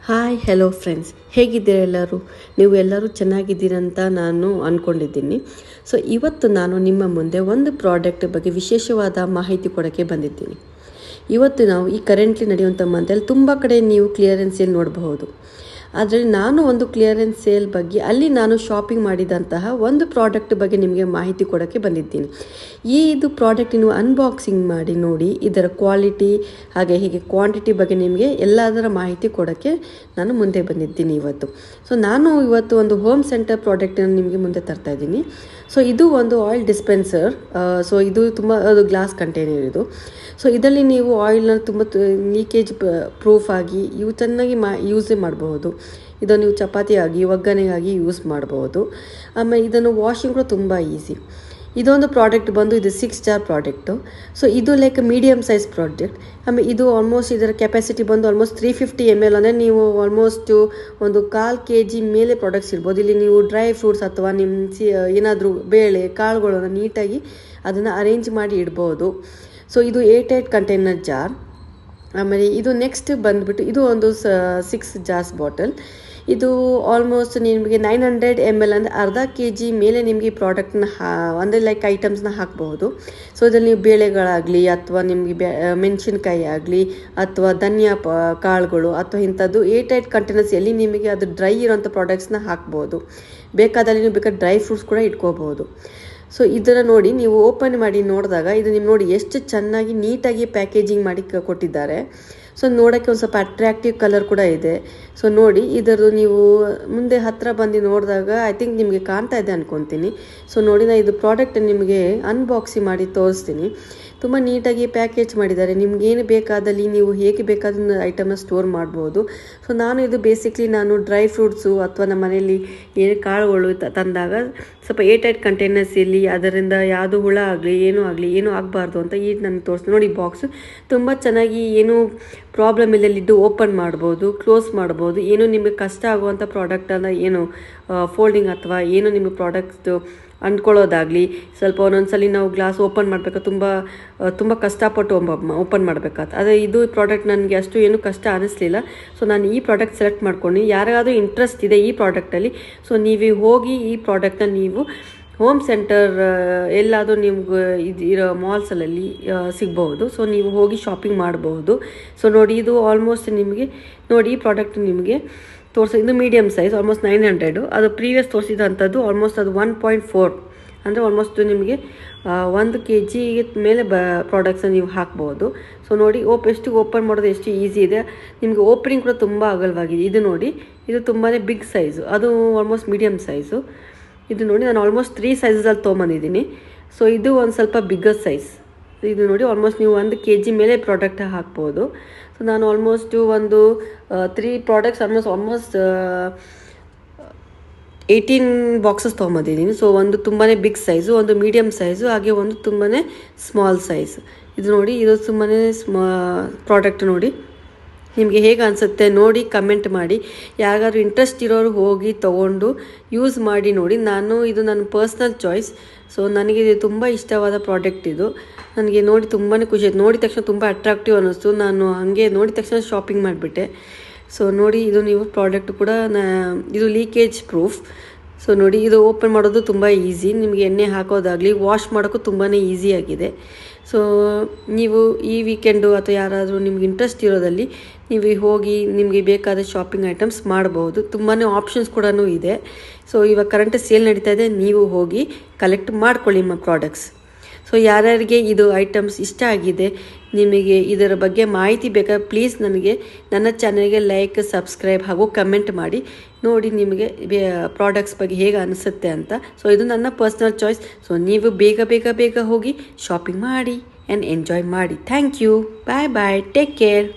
Hi hello friends, ಹೇಗಿದ್ದೀರಾ ಎಲ್ಲರೂ? ನೀವು ಎಲ್ಲರೂ ಚೆನ್ನಾಗಿದ್ದೀರಂತ ನಾನು ಅಂದ್ಕೊಂಡಿದ್ದೀನಿ. ಸೊ ಇವತ್ತು ನಾನು ನಿಮ್ಮ ಮುಂದೆ ಒಂದು ಪ್ರಾಡಕ್ಟ್ ಬಗ್ಗೆ ವಿಶೇಷವಾದ ಮಾಹಿತಿ ಕೊಡೋಕ್ಕೆ ಬಂದಿದ್ದೀನಿ. ಇವತ್ತು ನಾವು ಈ ಕರೆಂಟ್ಲಿ ನಡೆಯುವಂಥ ಮಂತಲ್ಲಿ ತುಂಬ ಕಡೆ ನೀವು ಕ್ಲಿಯರೆನ್ಸ್ ಸೇಲ್ ನೋಡಬಹುದು. ಆದರೆ ನಾನು ಒಂದು ಕ್ಲಿಯರೆನ್ಸ್ ಸೇಲ್ ಬಗ್ಗೆ ಅಲ್ಲಿ ನಾನು ಶಾಪಿಂಗ್ ಮಾಡಿದಂತಹ ಒಂದು ಪ್ರಾಡಕ್ಟ್ ಬಗ್ಗೆ ನಿಮಗೆ ಮಾಹಿತಿ ಕೊಡೋಕ್ಕೆ ಬಂದಿದ್ದೀನಿ. ಇದು ಪ್ರಾಡಕ್ಟ್ ನೀವು ಅನ್ಬಾಕ್ಸಿಂಗ್ ಮಾಡಿ ನೋಡಿ, ಇದರ ಕ್ವಾಲಿಟಿ ಹಾಗೆ ಹೀಗೆ ಕ್ವಾಂಟಿಟಿ ಬಗ್ಗೆ ನಿಮಗೆ ಎಲ್ಲದರ ಮಾಹಿತಿ ಕೊಡೋಕ್ಕೆ ನಾನು ಮುಂದೆ ಬಂದಿದ್ದೀನಿ ಇವತ್ತು. ಸೊ ನಾನು ಇವತ್ತು ಒಂದು ಹೋಮ್ ಸೆಂಟರ್ ಪ್ರಾಡಕ್ಟನ್ನು ನಿಮಗೆ ಮುಂದೆ ತರ್ತಾ ಇದ್ದೀನಿ. ಸೊ ಇದು ಒಂದು ಆಯಿಲ್ ಡಿಸ್ಪೆನ್ಸರ್. ಸೊ ಇದು ತುಂಬ ಅದು ಗ್ಲಾಸ್ ಕಂಟೈನರ್ ಇದು. ಸೊ ಇದರಲ್ಲಿ ನೀವು ಆಯಿಲ್ನ ತುಂಬ ಲೀಕೇಜ್ ಪ್ರೂಫ್ ಆಗಿ ಇವು ಚೆನ್ನಾಗಿ ಯೂಸ್ ಮಾಡಬಹುದು. ಇದನ್ನು ನೀವು ಚಪಾತಿಯಾಗಿ ಒಗ್ಗರಣೆಗಾಗಿ ಯೂಸ್ ಮಾಡಬಹುದು. ಆಮೇಲೆ ಇದನ್ನು ವಾಷಿಂಗ್ ಕೂಡ ತುಂಬ ಈಸಿ. ಇದೊಂದು ಪ್ರಾಡಕ್ಟ್ ಬಂದು ಇದು 6 ಜಾರ್ ಪ್ರಾಡಕ್ಟು. ಸೊ ಇದು ಲೈಕ್ ಮೀಡಿಯಮ್ ಸೈಜ್ ಪ್ರಾಡಕ್ಟ್. ಆಮೇಲೆ ಇದು ಆಲ್ಮೋಸ್ಟ್ ಇದರ ಕೆಪಾಸಿಟಿ ಬಂದು ಆಲ್ಮೋಸ್ಟ್ 350 ml ಅಂದರೆ ನೀವು ಆಲ್ಮೋಸ್ಟು ಒಂದು 1/4 kg ಮೇಲೆ ಪ್ರಾಡಕ್ಟ್ಸ್ ಇರ್ಬೋದು. ಇಲ್ಲಿ ನೀವು ಡ್ರೈ ಫ್ರೂಟ್ಸ್ ಅಥವಾ ನಿಮ್ಮ ಏನಾದರೂ ಬೇಳೆ ಕಾಳುಗಳನ್ನು ನೀಟಾಗಿ ಅದನ್ನು ಅರೇಂಜ್ ಮಾಡಿ ಇಡ್ಬೋದು. ಸೊ ಇದು 8 ಕಂಟೈನರ್ ಜಾರ್. ಆಮೇಲೆ ಇದು ನೆಕ್ಸ್ಟ್ ಬಂದುಬಿಟ್ಟು ಇದು ಒಂದು 6 ಜಾರ್ಸ್ ಬಾಟಲ್. ಇದು ಆಲ್ಮೋಸ್ಟ್ ನಿಮಗೆ 900 ml ಅಂದರೆ ಅರ್ಧ kg ಮೇಲೆ ನಿಮಗೆ ಈ ಪ್ರಾಡಕ್ಟ್ನ ಅಂದರೆ ಲೈಕ್ ಐಟಮ್ಸ್ನ ಹಾಕಬಹುದು. ಸೊ ಇದರಲ್ಲಿ ನೀವು ಬೇಳೆಗಳಾಗಲಿ ಅಥವಾ ನಿಮಗೆ ಮೆಣಸಿನ್ಕಾಯಿ ಆಗಲಿ ಅಥವಾ ಧನಿಯಾ ಕಾಳುಗಳು ಅಥವಾ ಇಂಥದ್ದು 8 ಕಂಟೈನರ್ಸ್ ಎಲ್ಲಿ ನಿಮಗೆ ಅದು ಡ್ರೈ ಇರೋಂಥ ಪ್ರಾಡಕ್ಟ್ಸ್ನ ಹಾಕ್ಬೋದು. ಬೇಕಾದಲ್ಲಿ ನೀವು ಬೇಕಾದ್ರೆ ಡ್ರೈ ಫ್ರೂಟ್ಸ್ ಕೂಡ ಇಟ್ಕೋಬಹುದು. ಸೊ ಇದನ್ನು ನೋಡಿ, ನೀವು ಓಪನ್ ಮಾಡಿ ನೋಡಿದಾಗ ಇದು ನೀವು ನೋಡಿ ಎಷ್ಟು ಚೆನ್ನಾಗಿ ನೀಟಾಗಿ ಪ್ಯಾಕೇಜಿಂಗ್ ಮಾಡಿ ಕೊಟ್ಟಿದ್ದಾರೆ. ಸೊ ನೋಡೋಕ್ಕೆ ಒಂದು ಸ್ವಲ್ಪ ಅಟ್ರಾಕ್ಟಿವ್ ಕಲರ್ ಕೂಡ ಇದೆ. ಸೊ ನೋಡಿ ಇದರದ್ದು ನೀವು ಮುಂದೆ ಹತ್ತಿರ ಬಂದು ನೋಡಿದಾಗ ಐ ಥಿಂಕ್ ನಿಮಗೆ ಕಾಣ್ತಾ ಇದೆ ಅನ್ಕೊತೀನಿ. ಸೊ ನೋಡಿ ನಾನು ಇದು ಪ್ರಾಡಕ್ಟ್ ನಿಮಗೆ ಅನ್ಬಾಕ್ಸಿಂಗ್ ಮಾಡಿ ತೋರಿಸ್ತೀನಿ. ತುಂಬ ನೀಟಾಗಿ ಪ್ಯಾಕೇಜ್ ಮಾಡಿದ್ದಾರೆ. ನಿಮ್ಗೇನು ಬೇಕಾದಲ್ಲಿ ನೀವು ಹೇಗೆ ಬೇಕಾದ ಐಟಮ್ನ ಸ್ಟೋರ್ ಮಾಡ್ಬೋದು. ಸೊ ನಾನು ಇದು ಬೇಸಿಕ್ಲಿ ನಾನು ಡ್ರೈ ಫ್ರೂಟ್ಸು ಅಥವಾ ನಮ್ಮ ಮನೆಯಲ್ಲಿ ಏನು ಕಾಳುಗಳು ತಂದಾಗ ಸ್ವಲ್ಪ 8 ಕಂಟೈನರ್ಸ್ ಇರಲಿ, ಅದರಿಂದ ಯಾವುದು ಹುಳ ಆಗಲಿ ಏನೂ ಆಗಬಾರ್ದು ಅಂತ ಈಗ ನನಗೆ ತೋರಿಸ್ತೀನಿ. ನೋಡಿ ಬಾಕ್ಸು ತುಂಬ ಚೆನ್ನಾಗಿ ಏನೂ ಪ್ರಾಬ್ಲಮ್ ಇಲ್ಲ. ಲಿಡ್ಡು ಓಪನ್ ಮಾಡ್ಬೋದು, ಕ್ಲೋಸ್ ಮಾಡ್ಬೋದು. ಏನು ನಿಮಗೆ ಕಷ್ಟ ಆಗುವಂಥ ಪ್ರಾಡಕ್ಟನ್ನು ಏನು ಫೋಲ್ಡಿಂಗ್ ಅಥವಾ ಏನು ನಿಮಗೆ ಪ್ರಾಡಕ್ಟ್ಸ್ದು ಅಂದ್ಕೊಳ್ಳೋದಾಗಲಿ, ಸ್ವಲ್ಪ ಒಂದೊಂದ್ಸಲಿ ನಾವು ಗ್ಲಾಸ್ ಓಪನ್ ಮಾಡಬೇಕು, ತುಂಬ ಕಷ್ಟಪಟ್ಟು ಓಪನ್ ಮಾಡಬೇಕಾಗ್ತದೆ. ಆದರೆ ಇದು ಪ್ರಾಡಕ್ಟ್ ನನಗೆ ಅಷ್ಟು ಏನು ಕಷ್ಟ ಅನ್ನಿಸ್ಲಿಲ್ಲ. ಸೊ ನಾನು ಈ ಪ್ರಾಡಕ್ಟ್ ಸೆಲೆಕ್ಟ್ ಮಾಡ್ಕೊಂಡು, ಯಾರಿಗಾದರೂ ಇಂಟ್ರೆಸ್ಟ್ ಇದೆ ಈ ಪ್ರಾಡಕ್ಟಲ್ಲಿ, ಸೊ ನೀವು ಹೋಗಿ ಈ ಪ್ರಾಡಕ್ಟನ್ನ ನೀವು ಹೋಮ್ ಸೆಂಟರ್ ಎಲ್ಲಾದರೂ ನಿಮ್ಗೆ ಇರೋ ಮಾಲ್ಸಲ್ಲಿ ಸಿಗ್ಬಹುದು. ಸೊ ನೀವು ಹೋಗಿ ಶಾಪಿಂಗ್ ಮಾಡಬಹುದು. ಸೊ ನೋಡಿ ಇದು ಆಲ್ಮೋಸ್ಟ್ ನಿಮಗೆ ನೋಡಿ ಈ ಪ್ರಾಡಕ್ಟ್ ನಿಮಗೆ ಇದು ಮೀಡಿಯಮ್ ಸೈಜ್ ಆಲ್ಮೋಸ್ಟ್ 900. ಅದು ಪ್ರೀವಿಯಸ್ ತೋರಿಸಿದಂಥದ್ದು ಆಲ್ಮೋಸ್ಟ್ ಅದು 1.4 ಅಂದರೆ ಆಲ್ಮೋಸ್ಟ್ ನಿಮಗೆ 1 kg ಮೇಲೆ ಪ್ರಾಡಕ್ಟ್ಸನ್ನ ನೀವು ಹಾಕ್ಬೋದು. ಸೊ ನೋಡಿ ಎಷ್ಟು ಓಪನ್ ಮಾಡೋದು ಎಷ್ಟು ಈಸಿ ಇದೆ. ನಿಮಗೆ ಓಪನಿಂಗ್ ಕೂಡ ತುಂಬ ಅಗಲವಾಗಿದೆ. ಇದು ನೋಡಿ, ಇದು ತುಂಬಾ ಬಿಗ್ ಸೈಜು, ಅದು ಆಲ್ಮೋಸ್ಟ್ ಮೀಡಿಯಮ್ ಸೈಜು. ಇದು ನೋಡಿ ನಾನು ಆಲ್ಮೋಸ್ಟ್ 3 ಸೈಜಲ್ಲಿ ತೊಗೊಂಬಂದಿದ್ದೀನಿ. ಸೊ ಇದು ಒಂದು ಸ್ವಲ್ಪ ಬಿಗ್ಗರ್ ಸೈಜ್. ಇದು ನೋಡಿ ಆಲ್ಮೋಸ್ಟ್ ನೀವು 1 kg ಮೇಲೆ ಪ್ರಾಡಕ್ಟ್ ಹಾಕ್ಬೋದು. ಸೊ ನಾನು ಆಲ್ಮೋಸ್ಟು ಒಂದು 3 ಪ್ರಾಡಕ್ಟ್ಸ್ ಆಲ್ಮೋಸ್ಟ್ 18 ಬಾಕ್ಸಸ್ ತೊಗೊಂಬಂದಿದ್ದೀನಿ. ಸೊ ಒಂದು ತುಂಬಾ ಬಿಗ್ ಸೈಜು, ಒಂದು ಮೀಡಿಯಮ್ ಸೈಜು, ಹಾಗೆ ಒಂದು ತುಂಬಾ ಸ್ಮಾಲ್ ಸೈಜ್. ಇದು ನೋಡಿ, ಇದು ತುಂಬಾ ಪ್ರಾಡಕ್ಟ್ ನೋಡಿ ನಿಮಗೆ ಹೇಗೆ ಅನಿಸುತ್ತೆ ನೋಡಿ ಕಮೆಂಟ್ ಮಾಡಿ. ಯಾರಿಗಾದ್ರು ಇಂಟ್ರೆಸ್ಟ್ ಇರೋರು ಹೋಗಿ ತೊಗೊಂಡು ಯೂಸ್ ಮಾಡಿ ನೋಡಿ. ಇದು ನನ್ನ ಪರ್ಸ್ನಲ್ ಚಾಯ್ಸ್. ಸೊ ನನಗೆ ಇದು ತುಂಬ ಇಷ್ಟವಾದ ಪ್ರಾಡಕ್ಟ್. ಇದು ನನಗೆ ನೋಡಿ ತುಂಬಾ ಖುಷಿ ಆಯಿತು. ನೋಡಿದ ತಕ್ಷಣ ತುಂಬ ಅಟ್ರಾಕ್ಟಿವ್ ಅನ್ನಿಸ್ತು. ನಾನು ಹಾಗೆ ನೋಡಿದ ತಕ್ಷಣ ಶಾಪಿಂಗ್ ಮಾಡಿಬಿಟ್ಟೆ. ಸೊ ನೋಡಿ ಇದು ನೀವು ಪ್ರಾಡಕ್ಟ್ ಕೂಡ ಇದು ಲೀಕೇಜ್ ಪ್ರೂಫ್. ಸೊ ನೋಡಿ ಇದು ಓಪನ್ ಮಾಡೋದು ತುಂಬ ಈಸಿ. ನಿಮಗೆ ಎಣ್ಣೆ ಹಾಕೋದಾಗಲಿ ವಾಶ್ ಮಾಡೋಕ್ಕೂ ತುಂಬಾ ಈಸಿಯಾಗಿದೆ. ಸೊ ನೀವು ಈ ವೀಕೆಂಡು ಅಥವಾ ಯಾರಾದರೂ ನಿಮ್ಗೆ ಇಂಟ್ರೆಸ್ಟ್ ಇರೋದಲ್ಲಿ ನೀವು ಹೋಗಿ ನಿಮಗೆ ಬೇಕಾದ ಶಾಪಿಂಗ್ ಐಟಮ್ಸ್ ಮಾಡ್ಬೋದು. ತುಂಬಾ ಆಪ್ಷನ್ಸ್ ಕೂಡ ಇದೆ. ಸೊ ಇವಾಗ ಕರೆಂಟ್ ಸೇಲ್ ನಡೀತಾ ಇದೆ, ನೀವು ಹೋಗಿ ಕಲೆಕ್ಟ್ ಮಾಡ್ಕೊಳ್ಳಿ ನಿಮ್ಮ ಪ್ರಾಡಕ್ಟ್ಸ್. ಸೊ ಯಾರ್ಯಾರಿಗೆ ಇದು ಐಟಮ್ಸ್ ಇಷ್ಟ ಆಗಿದೆ, ನಿಮಗೆ ಇದರ ಬಗ್ಗೆ ಮಾಹಿತಿ ಬೇಕಾದ್ರೆ ಪ್ಲೀಸ್ ನನ್ನ ಚಾನಲ್ಗೆ ಲೈಕ್, ಸಬ್ಸ್ಕ್ರೈಬ್ ಹಾಗೂ ಕಮೆಂಟ್ ಮಾಡಿ ನೋಡಿ ನಿಮಗೆ ಪ್ರಾಡಕ್ಟ್ಸ್ ಬಗ್ಗೆ ಹೇಗೆ ಅನಿಸುತ್ತೆ ಅಂತ. ಸೊ ಇದು ನನ್ನ ಪರ್ಸ್ನಲ್ ಚಾಯ್ಸ್. ಸೊ ನೀವು ಬೇಗ ಹೋಗಿ ಶಾಪಿಂಗ್ ಮಾಡಿ ಆ್ಯಂಡ್ ಎಂಜಾಯ್ ಮಾಡಿ. Thank you. Bye take care.